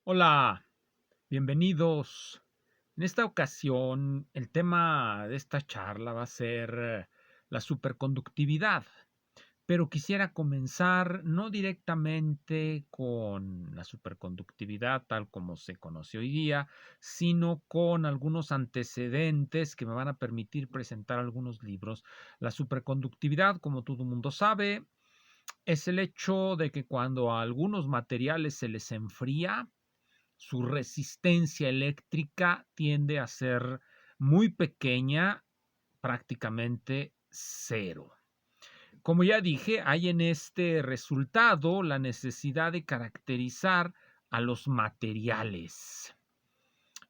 Hola, bienvenidos. En esta ocasión, el tema de esta charla va a ser la superconductividad, pero quisiera comenzar no directamente con la superconductividad tal como se conoce hoy día, sino con algunos antecedentes que me van a permitir presentar algunos libros. La superconductividad, como todo el mundo sabe, es el hecho de que cuando a algunos materiales se les enfría, su resistencia eléctrica tiende a ser muy pequeña, prácticamente cero. Como ya dije, hay en este resultado la necesidad de caracterizar a los materiales.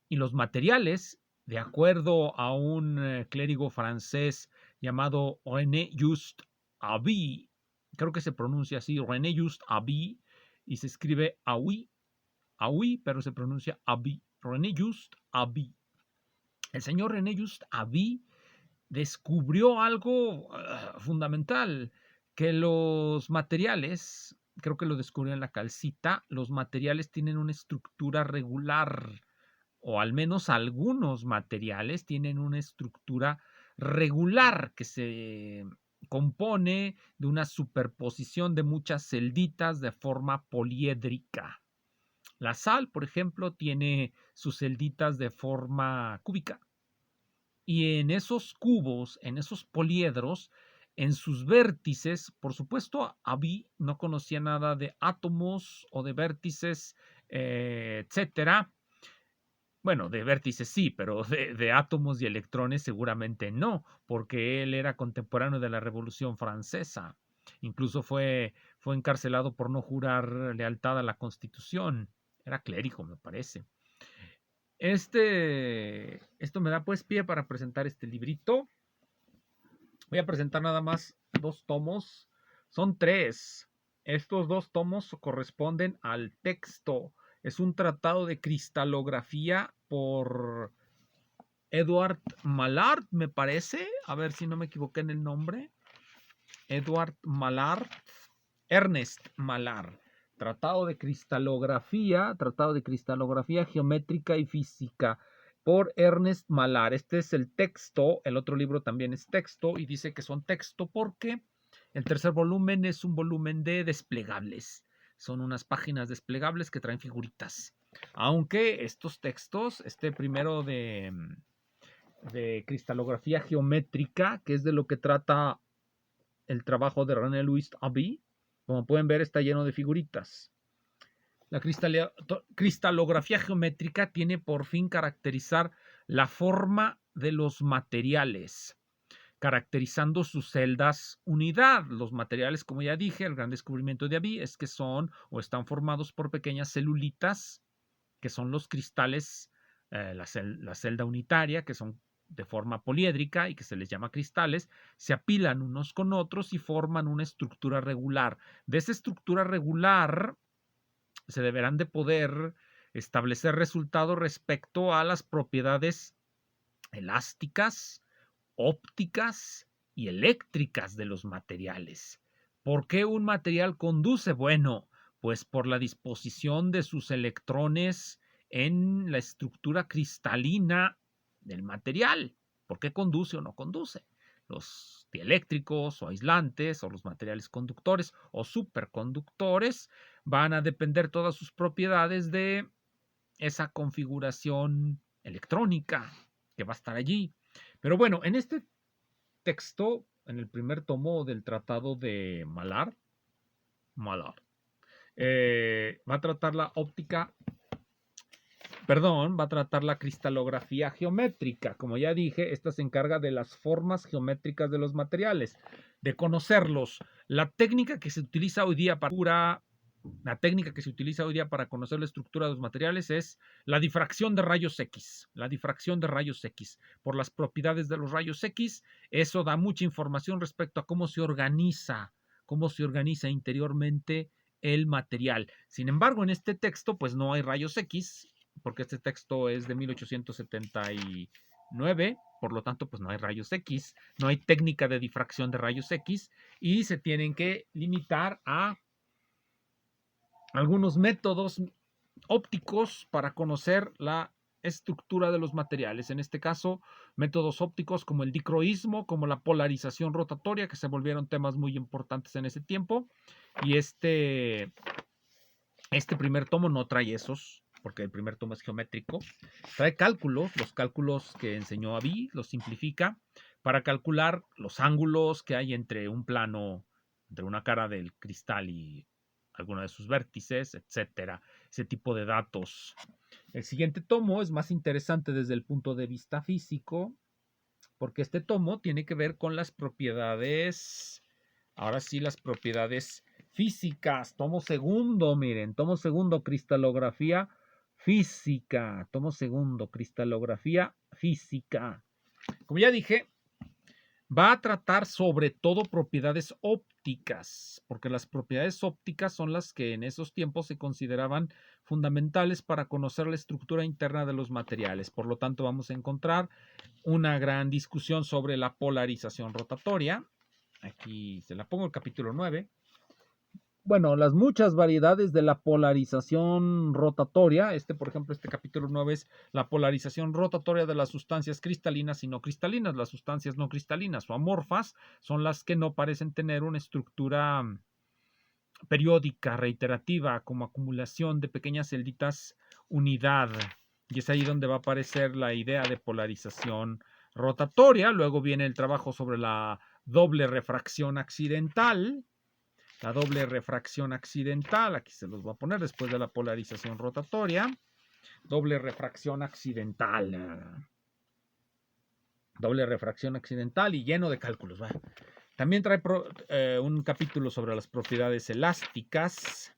Y los materiales, de acuerdo a un clérigo francés llamado René Just Aby, creo que se pronuncia así, René Just Aby, y se escribe Aoui, Aoui, pero se pronuncia Aby. René Just Aby. El señor René Just Aby descubrió algo fundamental, que los materiales, creo que lo descubrió en la calcita, los materiales tienen una estructura regular, o al menos algunos materiales tienen una estructura regular que se compone de una superposición de muchas celditas de forma poliédrica. La sal, por ejemplo, tiene sus celditas de forma cúbica. Y en esos cubos, en esos poliedros, en sus vértices, por supuesto, Aby no conocía nada de átomos o de vértices, etcétera. Bueno, de vértices sí, pero de átomos y electrones seguramente no, porque él era contemporáneo de la Revolución Francesa. Incluso fue encarcelado por no jurar lealtad a la Constitución. Era clérigo, me parece. Esto me da pues pie para presentar este librito. Voy a presentar nada más dos tomos. Son tres. Estos dos tomos corresponden al texto. Es un tratado de cristalografía por Edward Mallard, me parece. A ver si no me equivoqué en el nombre. Edward Mallard. Ernest Mallard. Tratado de cristalografía geométrica y física por Ernest Mallard. Este es el texto, el otro libro también es texto y dice que son texto porque el tercer volumen es un volumen de desplegables. Son unas páginas desplegables que traen figuritas. Aunque estos textos, este primero de cristalografía geométrica, que es de lo que trata el trabajo de René Louis Aby, como pueden ver, está lleno de figuritas. La cristalografía geométrica tiene por fin caracterizar la forma de los materiales, caracterizando sus celdas unidad. Los materiales, como ya dije, el gran descubrimiento de Aby es que son o están formados por pequeñas celulitas, que son los cristales, la celda unitaria, que son de forma poliédrica y que se les llama cristales, se apilan unos con otros y forman una estructura regular. De esa estructura regular se deberán de poder establecer resultados respecto a las propiedades elásticas, ópticas y eléctricas de los materiales. ¿Por qué un material conduce? Bueno, pues por la disposición de sus electrones en la estructura cristalina del material. ¿Por qué conduce o no conduce? Los dieléctricos o aislantes o los materiales conductores o superconductores van a depender todas sus propiedades de esa configuración electrónica que va a estar allí. Pero bueno, en este texto, en el primer tomo del tratado de Mallard, va a tratar la óptica, va a tratar la cristalografía geométrica. Como ya dije, esta se encarga de las formas geométricas de los materiales, de conocerlos. La técnica que se utiliza hoy día para conocer la estructura de los materiales es la difracción de rayos X. La difracción de rayos X. Por las propiedades de los rayos X, eso da mucha información respecto a cómo se organiza interiormente el material. Sin embargo, en este texto, pues no hay rayos X, porque este texto es de 1879, por lo tanto, pues no hay rayos X, no hay técnica de difracción de rayos X y se tienen que limitar a algunos métodos ópticos para conocer la estructura de los materiales. En este caso, métodos ópticos como el dicroísmo, como la polarización rotatoria, que se volvieron temas muy importantes en ese tiempo. Y este primer tomo no trae esos, porque el primer tomo es geométrico. Trae cálculos, los cálculos que enseñó Avi, los simplifica para calcular los ángulos que hay entre un plano, entre una cara del cristal y alguno de sus vértices, etcétera. Ese tipo de datos. El siguiente tomo es más interesante desde el punto de vista físico, porque este tomo tiene que ver con las propiedades, ahora sí, las propiedades físicas. Tomo segundo, miren, tomo segundo, cristalografía física. Tomo segundo, cristalografía física. Como ya dije, va a tratar sobre todo propiedades ópticas, porque las propiedades ópticas son las que en esos tiempos se consideraban fundamentales para conocer la estructura interna de los materiales. Por lo tanto, vamos a encontrar una gran discusión sobre la polarización rotatoria. Aquí se la pongo el capítulo 9. Bueno, las muchas variedades de la polarización rotatoria. Por ejemplo, este capítulo 9 es la polarización rotatoria de las sustancias cristalinas y no cristalinas. Las sustancias no cristalinas o amorfas son las que no parecen tener una estructura periódica, reiterativa, como acumulación de pequeñas celditas unidad. Y es ahí donde va a aparecer la idea de polarización rotatoria. Luego viene el trabajo sobre la doble refracción accidental. La doble refracción accidental, aquí se los voy a poner después de la polarización rotatoria. Doble refracción accidental. Doble refracción accidental y lleno de cálculos. ¿Va? También trae un capítulo sobre las propiedades elásticas.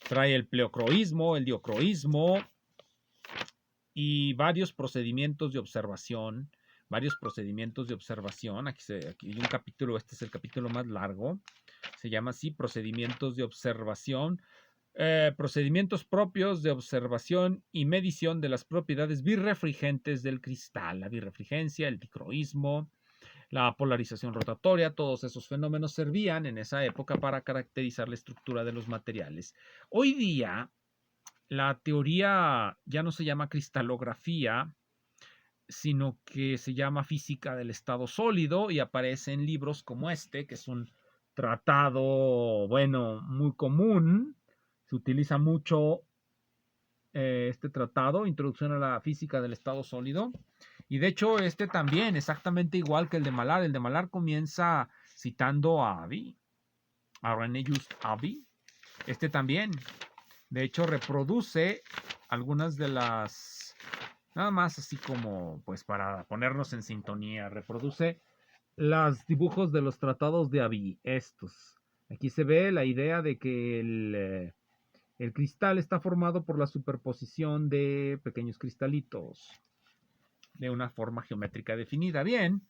Trae el pleocroísmo, el diocroísmo y varios procedimientos de observación. Varios procedimientos de observación. Aquí hay un capítulo, este es el capítulo más largo. Se llama así, procedimientos de observación. Procedimientos propios de observación y medición de las propiedades birrefringentes del cristal. La birrefringencia, el dicroísmo, la polarización rotatoria, todos esos fenómenos servían en esa época para caracterizar la estructura de los materiales. Hoy día, la teoría ya no se llama cristalografía, sino que se llama física del estado sólido y aparece en libros como este, que es un tratado, bueno, muy común. Se utiliza mucho este tratado, Introducción a la Física del Estado Sólido. Y de hecho, este también, exactamente igual que el de Malar. El de Malar comienza citando a Avi, a René Just Avi. Este también, de hecho, reproduce algunas de las, nada más así como, pues para ponernos en sintonía, reproduce los dibujos de los tratados de Avi, estos. Aquí se ve la idea de que el cristal está formado por la superposición de pequeños cristalitos de una forma geométrica definida. Bien,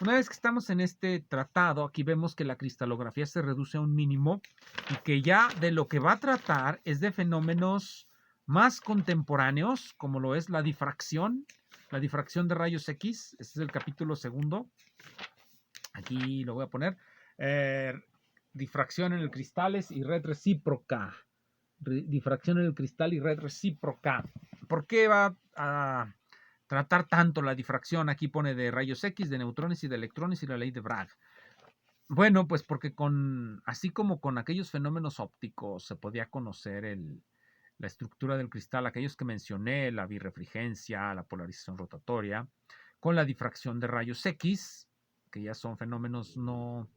una vez que estamos en este tratado, aquí vemos que la cristalografía se reduce a un mínimo y que ya de lo que va a tratar es de fenómenos más contemporáneos, como lo es la difracción de rayos X. Este es el capítulo segundo. Aquí lo voy a poner. Difracción en el cristales y red recíproca. Difracción en el cristal y red recíproca. ¿Por qué va a tratar tanto la difracción? Aquí pone de rayos X, de neutrones y de electrones y la ley de Bragg. Bueno, pues porque así como con aquellos fenómenos ópticos se podía conocer la estructura del cristal, aquellos que mencioné, la birrefringencia, la polarización rotatoria, con la difracción de rayos X, que ya son fenómenos no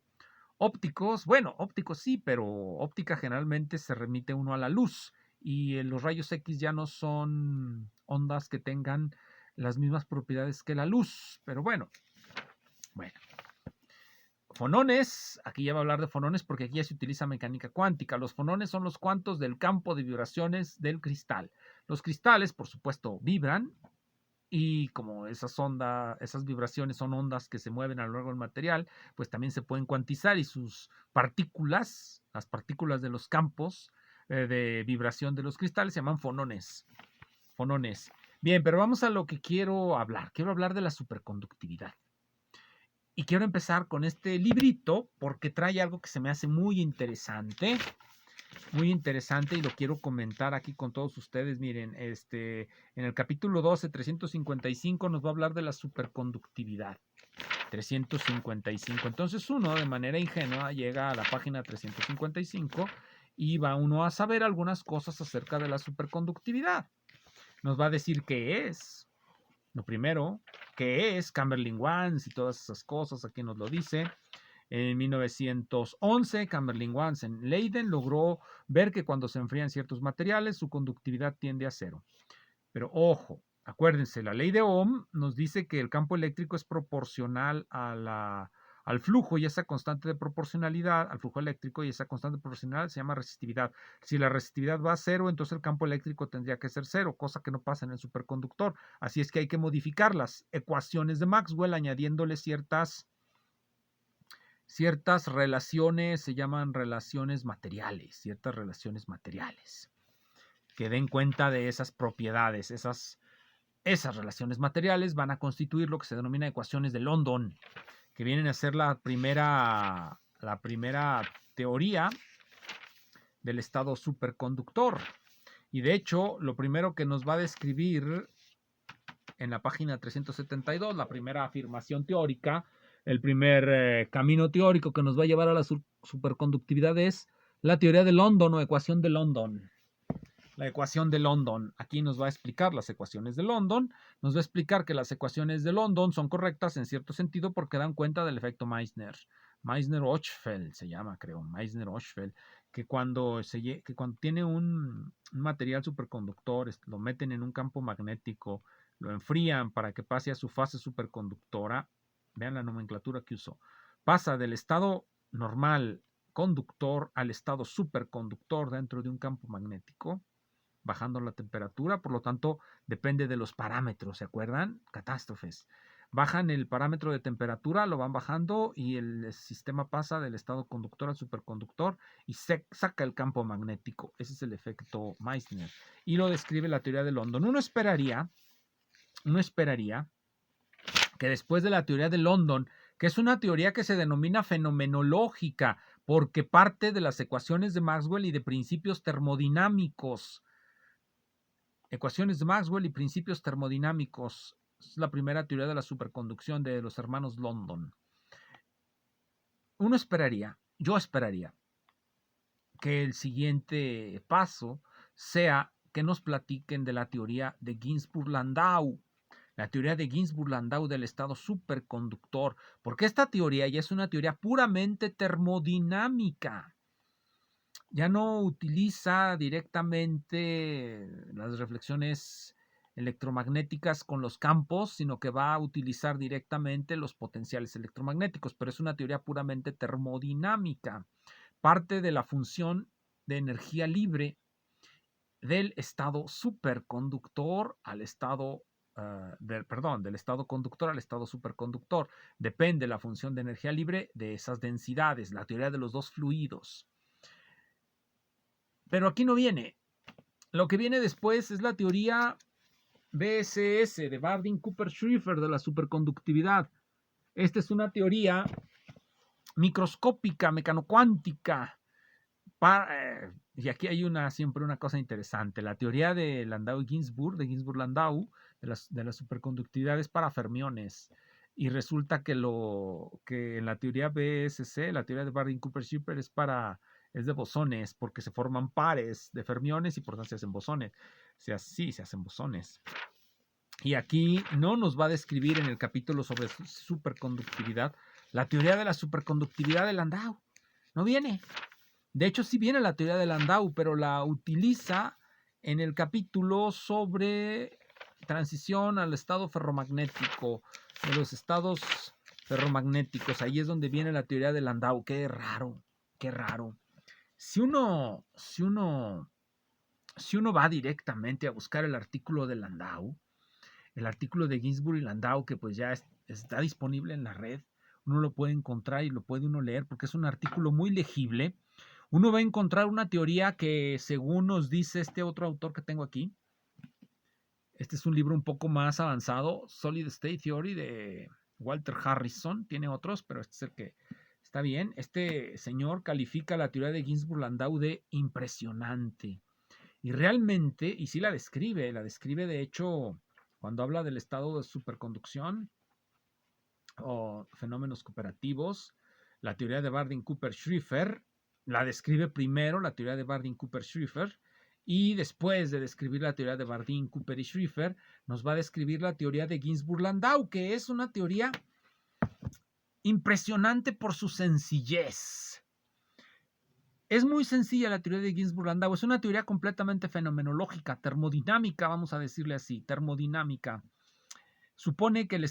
ópticos, bueno, ópticos sí, pero óptica generalmente se remite uno a la luz y los rayos X ya no son ondas que tengan las mismas propiedades que la luz, pero bueno. Fonones, aquí ya va a hablar de fonones porque aquí ya se utiliza mecánica cuántica. Los fonones son los cuantos del campo de vibraciones del cristal. Los cristales, por supuesto, vibran y como esas vibraciones son ondas que se mueven a lo largo del material, pues también se pueden cuantizar y sus partículas, las partículas de los campos de vibración de los cristales se llaman fonones. Fonones. Bien, pero vamos a lo que quiero hablar. Quiero hablar de la superconductividad. Y quiero empezar con este librito porque trae algo que se me hace muy interesante. muy interesante y lo quiero comentar aquí con todos ustedes. Miren, en el capítulo 12, 355, nos va a hablar de la superconductividad. 355. Entonces uno, de manera ingenua, llega a la página 355 y va uno a saber algunas cosas acerca de la superconductividad. Nos va a decir qué es, lo primero, qué es Chamberlain-Wanns y todas esas cosas, aquí nos lo dice. En 1911, Chamberlain-Wanns en Leiden logró ver que cuando se enfrían ciertos materiales, su conductividad tiende a cero. Pero ojo, acuérdense, la ley de Ohm nos dice que el campo eléctrico es proporcional al flujo y esa constante de proporcionalidad, al flujo eléctrico y esa constante proporcionalidad se llama resistividad. Si la resistividad va a cero, entonces el campo eléctrico tendría que ser cero, cosa que no pasa en el superconductor. Así es que hay que modificar las ecuaciones de Maxwell añadiéndole ciertas relaciones, se llaman relaciones materiales, ciertas relaciones materiales, que den cuenta de esas propiedades, esas relaciones materiales van a constituir lo que se denomina ecuaciones de London, que vienen a ser la primera teoría del estado superconductor. Y de hecho, lo primero que nos va a describir en la página 372, la primera afirmación teórica, el primer camino teórico que nos va a llevar a la superconductividad es la teoría de London o ecuación de London. La ecuación de London. Aquí nos va a explicar las ecuaciones de London. Nos va a explicar que las ecuaciones de London son correctas en cierto sentido porque dan cuenta del efecto Meissner. Meissner-Ochsfeld se llama, creo. Meissner-Ochsfeld. Que cuando tiene un material superconductor, lo meten en un campo magnético, lo enfrían para que pase a su fase superconductora. Vean la nomenclatura que usó. Pasa del estado normal conductor al estado superconductor dentro de un campo magnético, bajando la temperatura, por lo tanto depende de los parámetros, ¿se acuerdan? Catástrofes. Bajan el parámetro de temperatura, lo van bajando y el sistema pasa del estado conductor al superconductor y saca el campo magnético. Ese es el efecto Meissner. Y lo describe la teoría de London. Uno esperaría que después de la teoría de London, que es una teoría que se denomina fenomenológica, porque parte de las ecuaciones de Maxwell y de principios termodinámicos. Ecuaciones de Maxwell y principios termodinámicos. Es la primera teoría de la superconducción de los hermanos London. Yo esperaría, que el siguiente paso sea que nos platiquen de la teoría de Ginzburg-Landau. La teoría de Ginzburg-Landau del estado superconductor, porque esta teoría ya es una teoría puramente termodinámica. Ya no utiliza directamente las reflexiones electromagnéticas con los campos, sino que va a utilizar directamente los potenciales electromagnéticos, pero es una teoría puramente termodinámica. Parte de la función de energía libre del estado superconductor al estado del estado conductor al estado superconductor. Depende la función de energía libre de esas densidades, la teoría de los dos fluidos. Pero aquí no viene. Lo que viene después es la teoría BSS de Bardeen-Cooper-Schrieffer de la superconductividad. Esta es una teoría microscópica, mecanocuántica. Y aquí hay siempre una cosa interesante. La teoría de Landau y Ginzburg, de Ginzburg-Landau, de la superconductividad es para fermiones. Y resulta que en la teoría BSC, la teoría de Bardeen-Cooper-Schrieffer es de bosones, porque se forman pares de fermiones y por tanto se hacen bosones. Se hacen bosones. Y aquí no nos va a describir en el capítulo sobre superconductividad la teoría de la superconductividad de Landau. No viene. De hecho, sí viene la teoría de Landau, pero la utiliza en el capítulo sobre transición al estado ferromagnético, de los estados ferromagnéticos. Ahí es donde viene la teoría de Landau. Qué raro, qué raro. Si uno va directamente a buscar el artículo de Landau, el artículo de Ginzburg y Landau, que pues ya está disponible en la red, uno lo puede encontrar y lo puede uno leer porque es un artículo muy legible. Uno va a encontrar una teoría que, según nos dice este otro autor que tengo aquí, este es un libro un poco más avanzado, Solid State Theory de Walter Harrison, tiene otros, pero este Está bien. Este señor califica la teoría de Ginzburg-Landau de impresionante. Y realmente, y sí la describe de hecho cuando habla del estado de superconducción o fenómenos cooperativos, la teoría de Bardeen-Cooper-Schrieffer la describe primero, la teoría de Bardeen-Cooper-Schrieffer, y después de describir la teoría de Bardeen, Cooper y Schrieffer, nos va a describir la teoría de Ginzburg-Landau, que es una teoría impresionante por su sencillez. Es muy sencilla la teoría de Ginzburg-Landau, es una teoría completamente fenomenológica, termodinámica, vamos a decirle así, termodinámica. Supone que el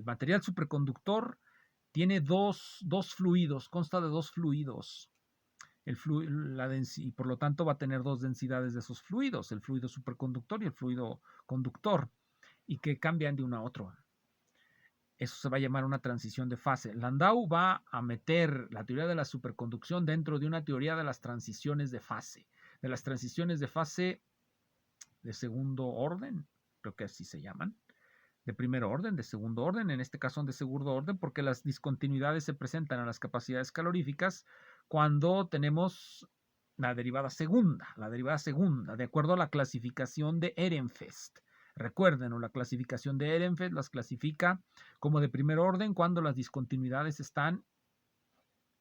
material superconductor tiene dos fluidos, consta de dos fluidos. Y por lo tanto va a tener dos densidades de esos fluidos, el fluido superconductor y el fluido conductor, y que cambian de uno a otro. Eso se va a llamar una transición de fase. Landau va a meter la teoría de la superconducción dentro de una teoría de las transiciones de fase, de segundo orden, creo que así se llaman, de primer orden, de segundo orden, en este caso son de segundo orden porque las discontinuidades se presentan a las capacidades caloríficas cuando tenemos la derivada segunda, de acuerdo a la clasificación de Ehrenfest. Recuerden, la clasificación de Ehrenfest las clasifica como de primer orden cuando las discontinuidades están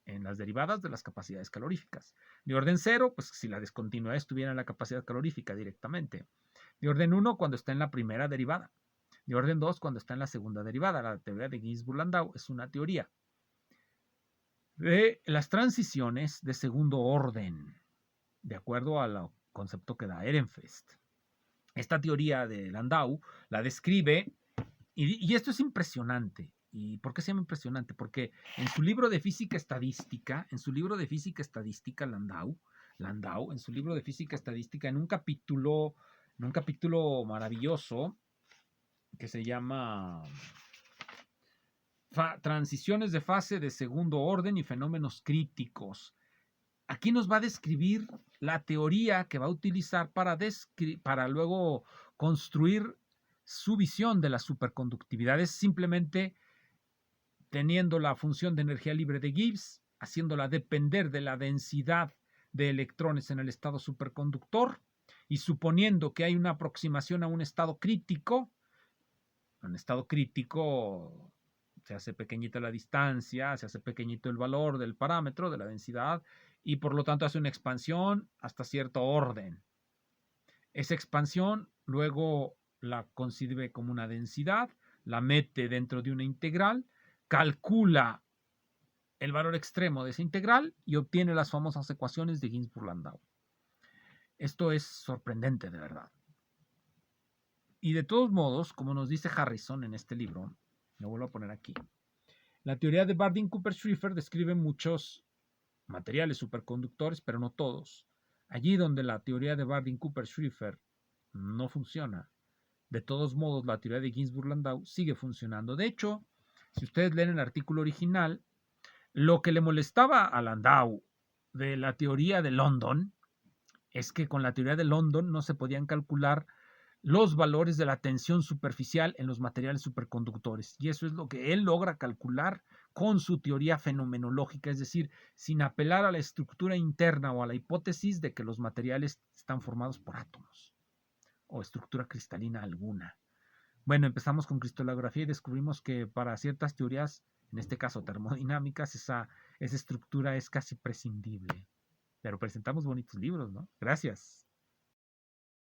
en las derivadas de las capacidades caloríficas. De orden 0, pues si la discontinuidad estuviera en la capacidad calorífica directamente. De orden 1, cuando está en la primera derivada. De orden 2, cuando está en la segunda derivada. La teoría de Ginzburg-Landau es una teoría de las transiciones de segundo orden, de acuerdo al concepto que da Ehrenfest. Esta teoría de Landau la describe, y esto es impresionante. ¿Y por qué se llama impresionante? Porque en su libro de física estadística, Landau, en su libro de física estadística, en un capítulo maravilloso que se llama Transiciones de fase de segundo orden y fenómenos críticos. Aquí nos va a describir la teoría que va a utilizar para luego construir su visión de la superconductividad. Es simplemente teniendo la función de energía libre de Gibbs, haciéndola depender de la densidad de electrones en el estado superconductor y suponiendo que hay una aproximación a un estado crítico. En estado crítico se hace pequeñita la distancia, se hace pequeñito el valor del parámetro de la densidad y por lo tanto hace una expansión hasta cierto orden. Esa expansión luego la concibe como una densidad, la mete dentro de una integral, calcula el valor extremo de esa integral y obtiene las famosas ecuaciones de Ginzburg-Landau. Esto es sorprendente, de verdad. Y de todos modos, como nos dice Harrison en este libro, lo vuelvo a poner aquí, la teoría de Bardeen-Cooper-Schrieffer describe muchos materiales superconductores, pero no todos. Allí donde la teoría de Bardeen-Cooper-Schrieffer no funciona, de todos modos la teoría de Ginzburg-Landau sigue funcionando. De hecho, si ustedes leen el artículo original, lo que le molestaba a Landau de la teoría de London es que con la teoría de London no se podían calcular los valores de la tensión superficial en los materiales superconductores. Y eso es lo que él logra calcular con su teoría fenomenológica, es decir, sin apelar a la estructura interna o a la hipótesis de que los materiales están formados por átomos o estructura cristalina alguna. Bueno, empezamos con cristalografía y descubrimos que para ciertas teorías, en este caso termodinámicas, esa estructura es casi prescindible. Pero presentamos bonitos libros, ¿no? Gracias.